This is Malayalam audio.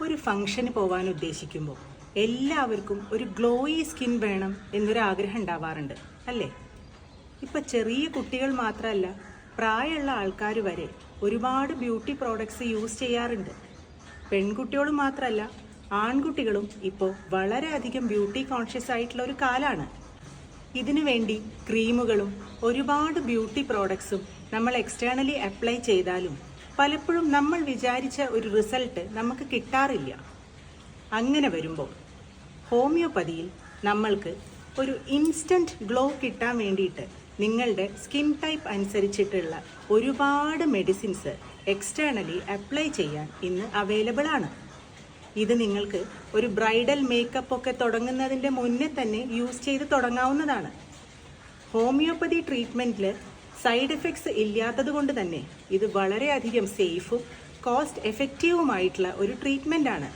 ഒരു ഫംഗ്ഷന് പോകാൻ ഉദ്ദേശിക്കുമ്പോൾ എല്ലാവർക്കും ഒരു ഗ്ലോയി സ്കിൻ വേണം എന്നൊരാഗ്രഹം ഉണ്ടാവാറുണ്ട് അല്ലേ? ഇപ്പം ചെറിയ കുട്ടികൾ മാത്രമല്ല, പ്രായമുള്ള ആൾക്കാർ വരെ ഒരുപാട് ബ്യൂട്ടി പ്രോഡക്ട്സ് യൂസ് ചെയ്യാറുണ്ട്. പെൺകുട്ടികളും മാത്രമല്ല, ആൺകുട്ടികളും ഇപ്പോൾ വളരെയധികം ബ്യൂട്ടി കോൺഷ്യസ് ആയിട്ടുള്ള ഒരു കാലമാണ്. ഇതിനു വേണ്ടി ക്രീമുകളും ഒരുപാട് ബ്യൂട്ടി പ്രോഡക്ട്സും നമ്മൾ എക്സ്റ്റേണലി അപ്ലൈ ചെയ്താലും പലപ്പോഴും നമ്മൾ വിചാരിച്ച ഒരു റിസൾട്ട് നമുക്ക് കിട്ടാറില്ല. അങ്ങനെ വരുമ്പോൾ ഹോമിയോപ്പതിയിൽ നമ്മൾക്ക് ഒരു ഇൻസ്റ്റൻറ്റ് ഗ്ലോ കിട്ടാൻ വേണ്ടിയിട്ട് നിങ്ങളുടെ സ്കിൻ ടൈപ്പ് അനുസരിച്ചിട്ടുള്ള ഒരുപാട് മെഡിസിൻസ് എക്സ്റ്റേണലി അപ്ലൈ ചെയ്യാൻ ഇന്ന് അവൈലബിൾ ആണ്. ഇത് നിങ്ങൾക്ക് ഒരു ബ്രൈഡൽ മേക്കപ്പ് ഒക്കെ തുടങ്ങുന്നതിൻ്റെ മുന്നേ തന്നെ യൂസ് ചെയ്ത് തുടങ്ങാവുന്നതാണ്. ഹോമിയോപ്പതി ട്രീറ്റ്മെൻറ്റിൽ സൈഡ് എഫക്ട്സ് ഇല്ലാത്തത് കൊണ്ട് തന്നെ ഇത് വളരെയധികം സേഫും കോസ്റ്റ് എഫക്റ്റീവുമായിട്ടുള്ള ഒരു ട്രീറ്റ്മെൻറ്റാണ്.